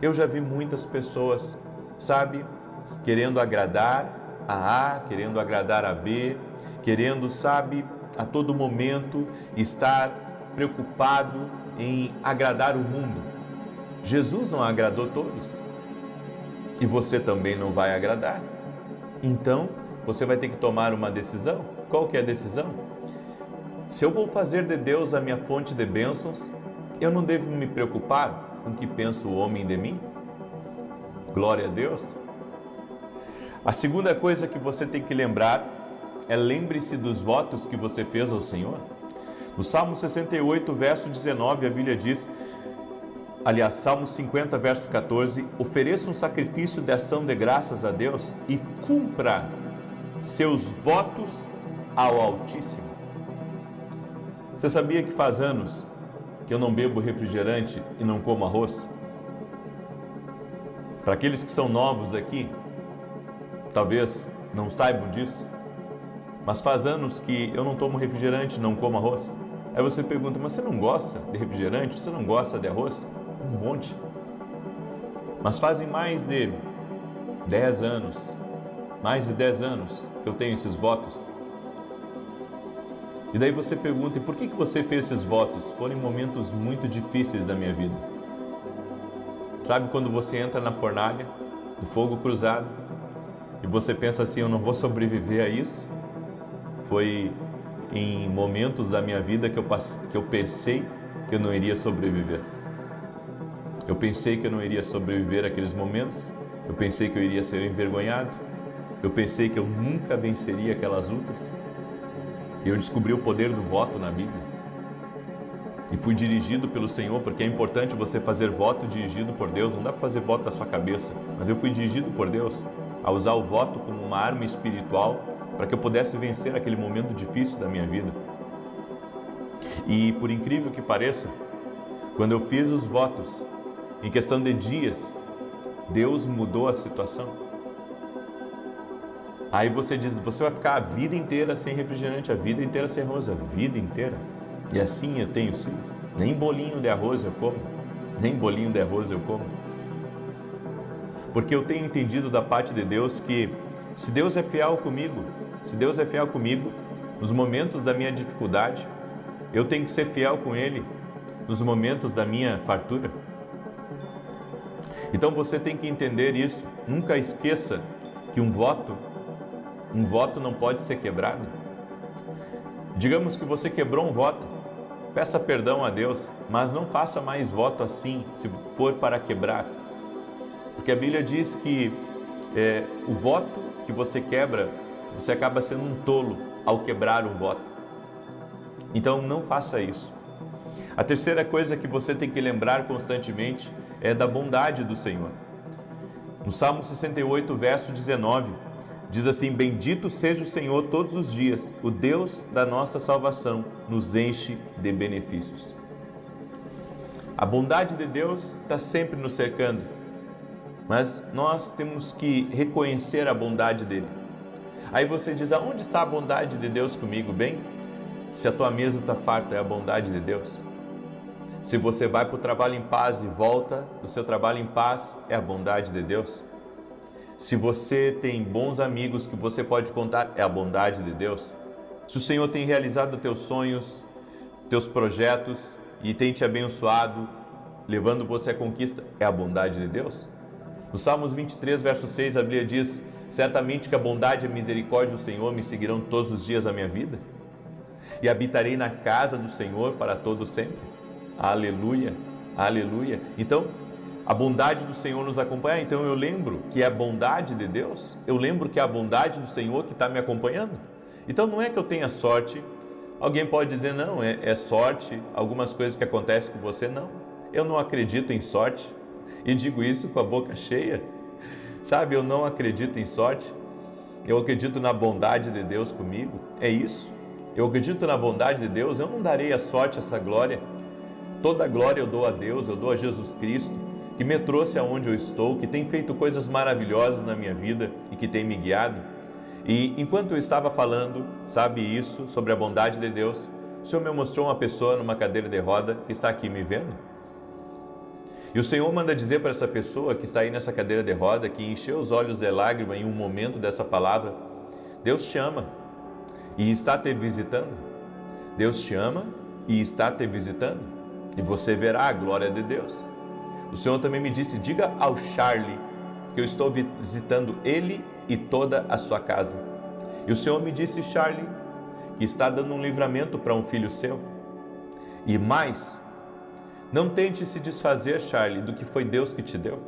[SPEAKER 1] Eu já vi muitas pessoas, sabe, querendo agradar a A, querendo agradar a B, querendo, sabe, a todo momento estar preocupado em agradar o mundo. Jesus não agradou todos e você também não vai agradar. Então, você vai ter que tomar uma decisão. Qual que é a decisão? Se eu vou fazer de Deus a minha fonte de bênçãos, eu não devo me preocupar com o que pensa o homem de mim? Glória a Deus! A segunda coisa que você tem que lembrar é: lembre-se dos votos que você fez ao Senhor. No Salmo 68, verso 19, a Bíblia diz... Aliás, Salmo 50, verso 14, ofereça um sacrifício de ação de graças a Deus e cumpra seus votos ao Altíssimo. Você sabia que faz anos que eu não bebo refrigerante e não como arroz? Para aqueles que são novos aqui, talvez não saibam disso, mas faz anos que eu não tomo refrigerante e não como arroz. Aí você pergunta: mas você não gosta de refrigerante? Você não gosta de arroz? Um monte. Mas fazem mais de 10 anos, mais de 10 anos que eu tenho esses votos. E daí você pergunta: e por que você fez esses votos? Foram momentos muito difíceis da minha vida. Sabe quando você entra na fornalha, do fogo cruzado, e você pensa assim: eu não vou sobreviver a isso? Foi em momentos da minha vida que eu pensei que eu não iria sobreviver. Eu pensei que eu não iria sobreviver àqueles momentos, eu pensei que eu iria ser envergonhado, eu pensei que eu nunca venceria aquelas lutas. E eu descobri o poder do voto na Bíblia. E fui dirigido pelo Senhor, porque é importante você fazer voto dirigido por Deus, não dá para fazer voto da sua cabeça, mas eu fui dirigido por Deus a usar o voto como uma arma espiritual para que eu pudesse vencer aquele momento difícil da minha vida. E por incrível que pareça, quando eu fiz os votos, em questão de dias, Deus mudou a situação. Aí você diz: você vai ficar a vida inteira sem refrigerante, a vida inteira sem arroz, a vida inteira. E assim eu tenho sido. Nem bolinho de arroz eu como. Nem bolinho de arroz eu como. Porque eu tenho entendido da parte de Deus que se Deus é fiel comigo, se Deus é fiel comigo, nos momentos da minha dificuldade, eu tenho que ser fiel com Ele nos momentos da minha fartura. Então você tem que entender isso. Nunca esqueça que um voto não pode ser quebrado. Digamos que você quebrou um voto, peça perdão a Deus, mas não faça mais voto assim, se for para quebrar. Porque a Bíblia diz que o voto que você quebra, você acaba sendo um tolo ao quebrar um voto. Então não faça isso. A terceira coisa que você tem que lembrar constantemente é da bondade do Senhor. No Salmo 68, verso 19, diz assim: bendito seja o Senhor todos os dias, o Deus da nossa salvação nos enche de benefícios. A bondade de Deus está sempre nos cercando, mas nós temos que reconhecer a bondade dele. Aí você diz: aonde está a bondade de Deus comigo? Bem, se a tua mesa está farta, é a bondade de Deus. Se você vai para o trabalho em paz e volta do seu trabalho em paz, é a bondade de Deus. Se você tem bons amigos que você pode contar, é a bondade de Deus. Se o Senhor tem realizado teus sonhos, teus projetos e tem te abençoado, levando você à conquista, é a bondade de Deus. No Salmos 23, verso 6, a Bíblia diz: certamente que a bondade e a misericórdia do Senhor me seguirão todos os dias da minha vida, e habitarei na casa do Senhor para todo sempre. Aleluia, aleluia. Então, a bondade do Senhor nos acompanha. Então eu lembro que é a bondade de Deus, eu lembro que é a bondade do Senhor que está me acompanhando. Então não é que eu tenha sorte. Alguém pode dizer: não, é sorte, algumas coisas que acontecem com você. Não, eu não acredito em sorte. E digo isso com a boca cheia. Sabe, eu não acredito em sorte. Eu acredito na bondade de Deus comigo. É isso. Eu acredito na bondade de Deus. Eu não darei a sorte, essa glória. Toda a glória eu dou a Deus, eu dou a Jesus Cristo, que me trouxe aonde eu estou, que tem feito coisas maravilhosas na minha vida e que tem me guiado. E enquanto eu estava falando, sabe, isso, sobre a bondade de Deus, o Senhor me mostrou uma pessoa numa cadeira de roda que está aqui me vendo. E o Senhor manda dizer para essa pessoa que está aí nessa cadeira de roda, que encheu os olhos de lágrima em um momento dessa palavra: Deus te ama e está te visitando. Deus te ama e está te visitando. E você verá a glória de Deus. O Senhor também me disse: diga ao Charlie que eu estou visitando ele e toda a sua casa. E o Senhor me disse, Charlie, que está dando um livramento para um filho seu. E mais, não tente se desfazer, Charlie, do que foi Deus que te deu.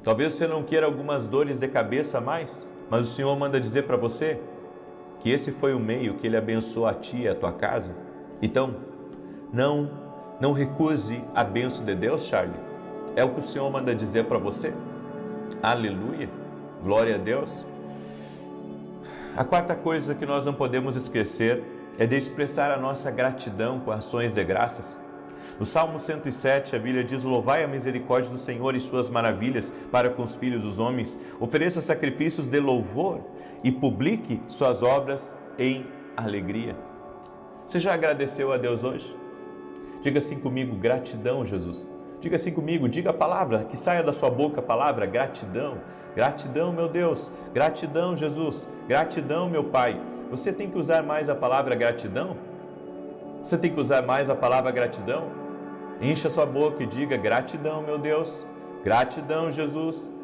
[SPEAKER 1] Talvez você não queira algumas dores de cabeça a mais, mas o Senhor manda dizer para você que esse foi o meio que Ele abençoou a ti e a tua casa. Então, não recuse a bênção de Deus, Charlie. É o que o Senhor manda dizer para você. Aleluia, glória a Deus. A quarta coisa que nós não podemos esquecer é de expressar a nossa gratidão com ações de graças. No Salmo 107, a Bíblia diz: louvai a misericórdia do Senhor e suas maravilhas para com os filhos dos homens. Ofereça sacrifícios de louvor e publique suas obras em alegria. Você já agradeceu a Deus hoje? Diga assim comigo: gratidão, Jesus. Diga assim comigo, diga a palavra, que saia da sua boca a palavra gratidão. Gratidão, meu Deus. Gratidão, Jesus. Gratidão, meu Pai. Você tem que usar mais a palavra gratidão? Você tem que usar mais a palavra gratidão? Encha a sua boca e diga: gratidão, meu Deus. Gratidão, Jesus.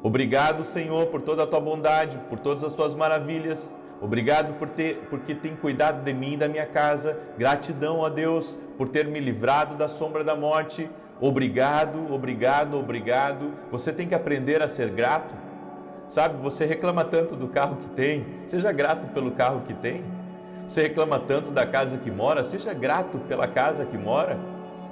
[SPEAKER 1] Obrigado, Senhor, por toda a tua bondade, por todas as tuas maravilhas. Obrigado porque tem cuidado de mim e da minha casa. Gratidão a Deus por ter me livrado da sombra da morte. Obrigado, obrigado, obrigado. Você tem que aprender a ser grato. Sabe, você reclama tanto do carro que tem, seja grato pelo carro que tem. Você reclama tanto da casa que mora, seja grato pela casa que mora.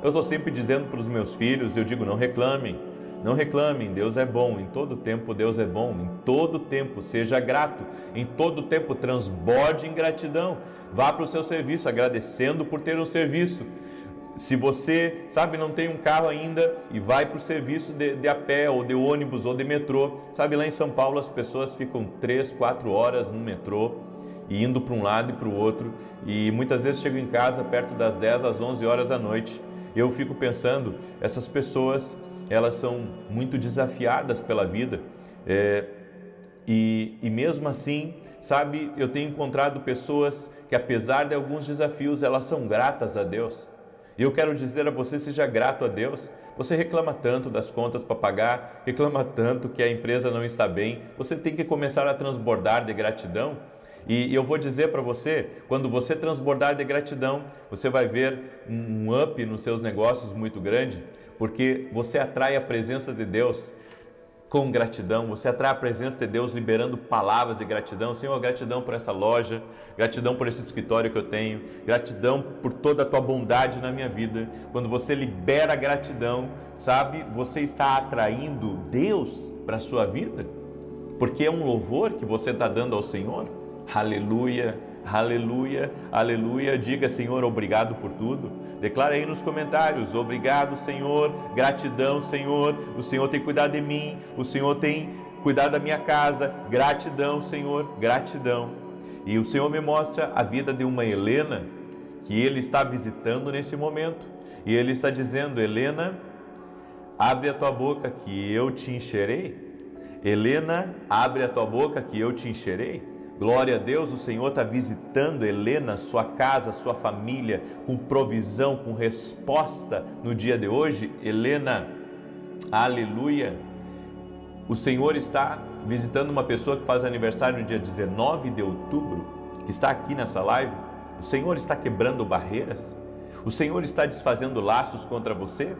[SPEAKER 1] Eu estou sempre dizendo para os meus filhos, eu digo: não reclamem. Não reclamem, Deus é bom, em todo tempo Deus é bom, em todo tempo seja grato, em todo tempo transborde em gratidão, vá para o seu serviço agradecendo por ter um serviço. Se você, sabe, não tem um carro ainda e vai para o serviço de a pé ou de ônibus ou de metrô, sabe, lá em São Paulo as pessoas ficam 3, 4 horas no metrô e indo para um lado e para o outro, e muitas vezes chego em casa perto das 10 às 11 horas da noite. Eu fico pensando, essas pessoas, elas são muito desafiadas pela vida, e mesmo assim, sabe, eu tenho encontrado pessoas que, apesar de alguns desafios, elas são gratas a Deus. E eu quero dizer a você, seja grato a Deus. Você reclama tanto das contas para pagar, reclama tanto que a empresa não está bem, você tem que começar a transbordar de gratidão. E eu vou dizer para você, quando você transbordar de gratidão, você vai ver um up nos seus negócios muito grande, porque você atrai a presença de Deus com gratidão, você atrai a presença de Deus liberando palavras de gratidão. Senhor, gratidão por essa loja, gratidão por esse escritório que eu tenho, gratidão por toda a tua bondade na minha vida. Quando você libera gratidão, sabe, você está atraindo Deus para a sua vida, porque é um louvor que você está dando ao Senhor. Aleluia, aleluia, aleluia. Diga, Senhor, obrigado por tudo. Declara aí nos comentários: obrigado, Senhor, gratidão, Senhor, o Senhor tem cuidado de mim, o Senhor tem cuidado da minha casa, gratidão, Senhor, gratidão. E o Senhor me mostra a vida de uma Helena, que Ele está visitando nesse momento, e Ele está dizendo: Helena, abre a tua boca que eu te encherei. Helena, abre a tua boca que eu te encherei. Glória a Deus, o Senhor está visitando Helena, sua casa, sua família, com provisão, com resposta no dia de hoje. Helena, aleluia. O Senhor está visitando uma pessoa que faz aniversário no dia 19 de outubro, que está aqui nessa live. O Senhor está quebrando barreiras. O Senhor está desfazendo laços contra você.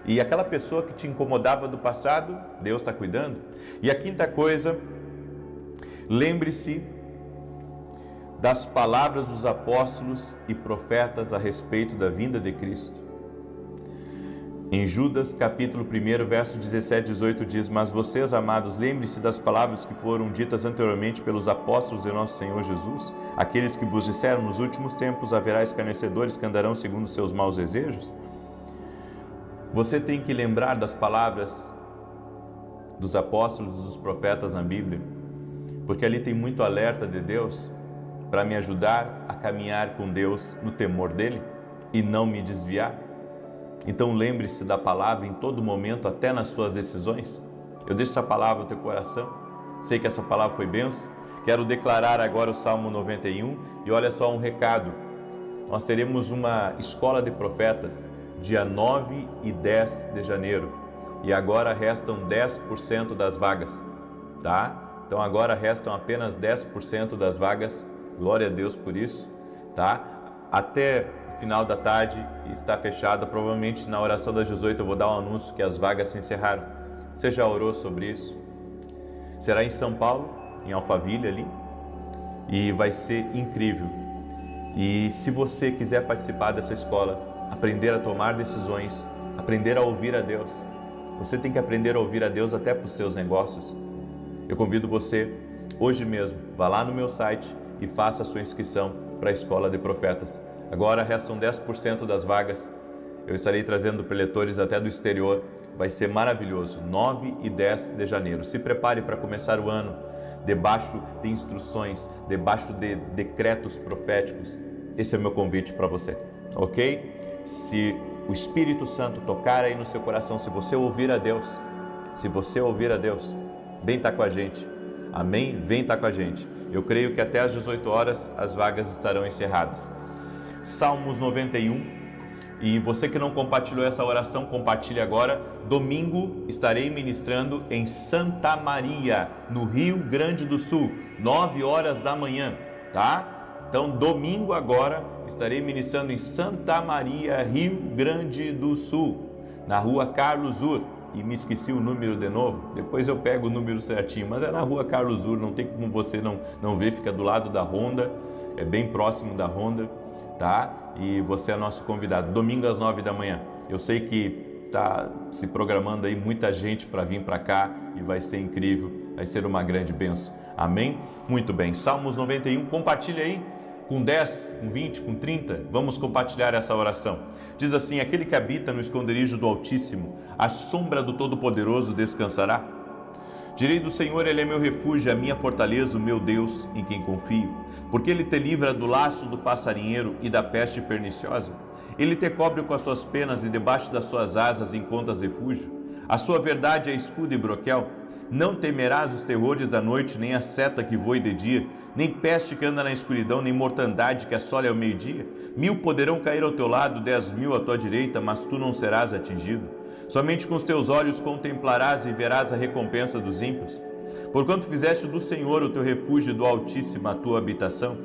[SPEAKER 1] E aquela pessoa que te incomodava do passado, Deus está cuidando. E a quinta coisa, lembre-se das palavras dos apóstolos e profetas a respeito da vinda de Cristo. Em Judas, capítulo 1, verso 17 e 18 diz: mas vocês, amados, lembre-se das palavras que foram ditas anteriormente pelos apóstolos de nosso Senhor Jesus, aqueles que vos disseram: nos últimos tempos haverá escarnecedores que andarão segundo seus maus desejos. Você tem que lembrar das palavras dos apóstolos e dos profetas na Bíblia, porque ali tem muito alerta de Deus para me ajudar a caminhar com Deus no temor dEle e não me desviar. Então lembre-se da palavra em todo momento, até nas suas decisões. Eu deixo essa palavra no teu coração, sei que essa palavra foi bênção. Quero declarar agora o Salmo 91 e olha só um recado. Nós teremos uma escola de profetas dia 9 e 10 de janeiro e agora restam 10% das vagas, tá? Então agora restam apenas 10% das vagas, glória a Deus por isso, tá? Até o final da tarde está fechada, provavelmente na oração das 18 eu vou dar um anúncio que as vagas se encerraram. Você já orou sobre isso? Será em São Paulo, em Alphaville ali, e vai ser incrível. E se você quiser participar dessa escola, aprender a tomar decisões, aprender a ouvir a Deus, você tem que aprender a ouvir a Deus até para os seus negócios. Eu convido você, hoje mesmo, vá lá no meu site e faça a sua inscrição para a Escola de Profetas. Agora restam 10% das vagas. Eu estarei trazendo preletores até do exterior. Vai ser maravilhoso. 9 e 10 de janeiro. Se prepare para começar o ano debaixo de instruções, debaixo de decretos proféticos. Esse é o meu convite para você, ok? Se o Espírito Santo tocar aí no seu coração, se você ouvir a Deus, vem estar com a gente, amém? Vem estar com a gente. Eu creio que até às 18 horas as vagas estarão encerradas. Salmos 91, e você que não compartilhou essa oração, compartilhe agora. Domingo estarei ministrando em Santa Maria, no Rio Grande do Sul, 9 horas da manhã, tá? Então, domingo agora, estarei ministrando em Santa Maria, Rio Grande do Sul, na rua Carlos Ur. E me esqueci o número de novo, depois eu pego o número certinho, mas é na rua Carlos Ur, não tem como você não ver, fica do lado da Honda, é bem próximo da Honda, tá? E você é nosso convidado, domingo às 9 da manhã. Eu sei que está se programando aí muita gente para vir para cá e vai ser incrível, vai ser uma grande bênção, amém? Muito bem, Salmos 91, compartilha aí. Com 10, com 20, com 30, vamos compartilhar essa oração. Diz assim: aquele que habita no esconderijo do Altíssimo, à sombra do Todo-Poderoso descansará. Direi do Senhor, Ele é meu refúgio, a minha fortaleza, o meu Deus, em quem confio. Porque Ele te livra do laço do passarinheiro e da peste perniciosa. Ele te cobre com as suas penas e debaixo das suas asas encontras refúgio. A sua verdade é escudo e broquel. Não temerás os terrores da noite, nem a seta que voe de dia, nem peste que anda na escuridão, nem mortandade que assole ao meio-dia. 1000 poderão cair ao teu lado, 10.000 à tua direita, mas tu não serás atingido. Somente com os teus olhos contemplarás e verás a recompensa dos ímpios. Porquanto fizeste do Senhor o teu refúgio e do Altíssimo a tua habitação,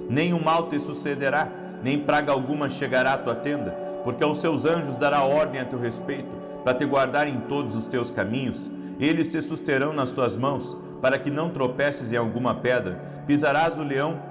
[SPEAKER 1] nenhum mal te sucederá, nem praga alguma chegará à tua tenda, porque aos seus anjos dará ordem a teu respeito, para te guardar em todos os teus caminhos. Eles te susterão nas suas mãos, para que não tropeces em alguma pedra. Pisarás o leão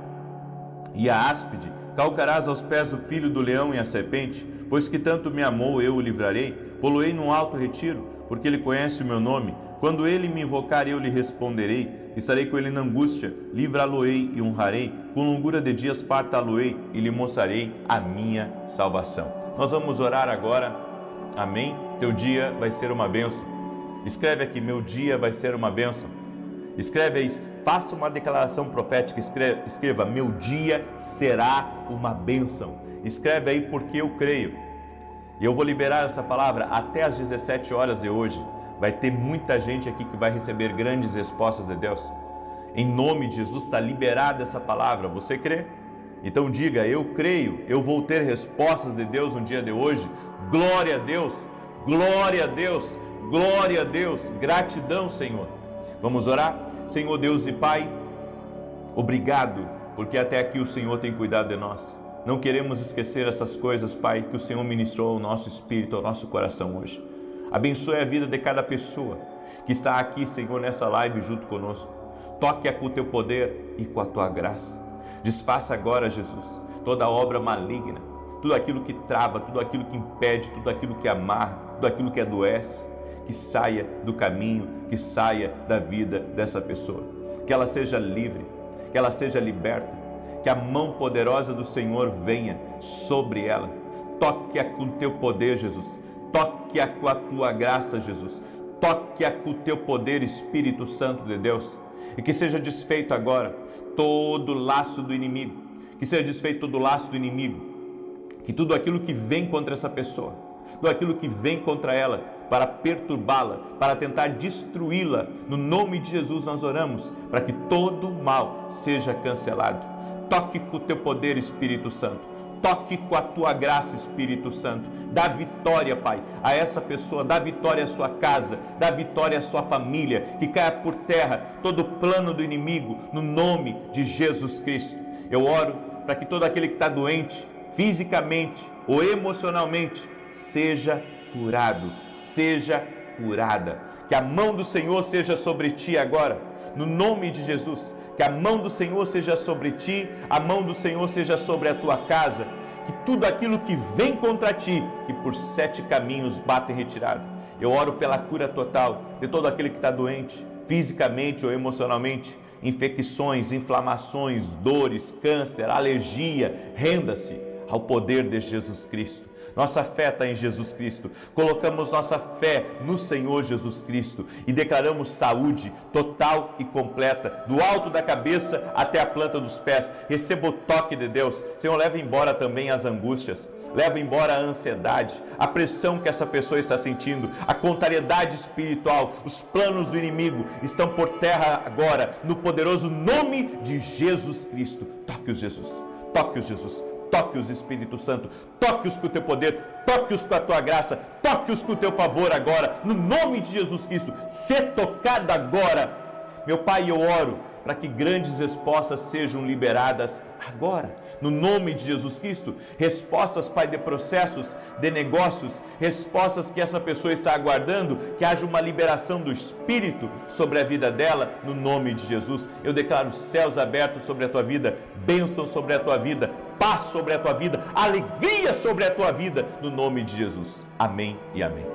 [SPEAKER 1] e a áspide, calcarás aos pés o filho do leão e a serpente. Pois que tanto me amou, eu o livrarei, poloei num alto retiro, porque ele conhece o meu nome. Quando ele me invocar, eu lhe responderei. Estarei com ele na angústia, livrá-lo-ei e honrarei. Com longura de dias fartá-lo-ei e lhe mostrarei a minha salvação. Nós vamos orar agora. Amém? Teu dia vai ser uma bênção. Escreve aqui, meu dia vai ser uma bênção. Escreve aí, faça uma declaração profética, escreva, meu dia será uma bênção. Escreve aí, porque eu creio. E eu vou liberar essa palavra até às 17 horas de hoje. Vai ter muita gente aqui que vai receber grandes respostas de Deus. Em nome de Jesus está liberada essa palavra, você crê? Então diga, eu creio, eu vou ter respostas de Deus no dia de hoje. Glória a Deus, glória a Deus. Glória a Deus, gratidão, Senhor. Vamos orar? Senhor Deus e Pai, obrigado, porque até aqui o Senhor tem cuidado de nós. Não queremos esquecer essas coisas, Pai, que o Senhor ministrou ao nosso espírito, ao nosso coração hoje. Abençoe a vida de cada pessoa que está aqui, Senhor, nessa live junto conosco. Toque-a com o teu poder e com a tua graça. Desfaça agora, Jesus, toda obra maligna, tudo aquilo que trava, tudo aquilo que impede, tudo aquilo que amarra, tudo aquilo que adoece. Que saia do caminho, que saia da vida dessa pessoa. Que ela seja livre, que ela seja liberta, que a mão poderosa do Senhor venha sobre ela. Toque-a com o teu poder, Jesus. Toque-a com a tua graça, Jesus. Toque-a com o teu poder, Espírito Santo de Deus. E que seja desfeito agora todo laço do inimigo. Que seja desfeito todo laço do inimigo. Que tudo aquilo que vem contra essa pessoa, tudo aquilo que vem contra ela, para perturbá-la, para tentar destruí-la, no nome de Jesus nós oramos, para que todo mal seja cancelado. Toque com o teu poder, Espírito Santo. Toque com a tua graça, Espírito Santo. Dá vitória, Pai, a essa pessoa, dá vitória à sua casa, dá vitória à sua família, que caia por terra todo plano do inimigo, no nome de Jesus Cristo. Eu oro para que todo aquele que está doente, fisicamente ou emocionalmente, seja curado, seja curada. Que a mão do Senhor seja sobre ti agora, no nome de Jesus. Que a mão do Senhor seja sobre ti, a mão do Senhor seja sobre a tua casa. Que tudo aquilo que vem contra ti, que por 7 caminhos bate em retirada. Eu oro pela cura total de todo aquele que está doente, fisicamente ou emocionalmente. Infecções, inflamações, dores, câncer, alergia, renda-se ao poder de Jesus Cristo. Nossa fé está em Jesus Cristo. Colocamos nossa fé no Senhor Jesus Cristo e declaramos saúde total e completa, do alto da cabeça até a planta dos pés. Receba o toque de Deus. Senhor, leva embora também as angústias, leva embora a ansiedade, a pressão que essa pessoa está sentindo, a contrariedade espiritual. Os planos do inimigo estão por terra agora, no poderoso nome de Jesus Cristo. Toque-os, Jesus. Toque-os, Jesus. Toque-os, Espírito Santo, toque-os com o teu poder, toque-os com a tua graça, toque-os com o teu favor agora, no nome de Jesus Cristo. Sê tocado agora. Meu Pai, eu oro para que grandes respostas sejam liberadas agora, no nome de Jesus Cristo. Respostas, Pai, de processos, de negócios, respostas que essa pessoa está aguardando, que haja uma liberação do Espírito sobre a vida dela, no nome de Jesus. Eu declaro céus abertos sobre a tua vida, bênção sobre a tua vida, paz sobre a tua vida, alegria sobre a tua vida, no nome de Jesus. Amém e amém.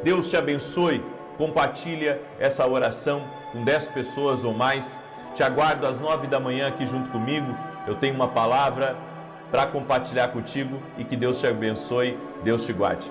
[SPEAKER 1] Deus te abençoe. Compartilha essa oração com 10 pessoas ou mais. Te aguardo às 9 da manhã aqui junto comigo. Eu tenho uma palavra para compartilhar contigo e que Deus te abençoe, Deus te guarde.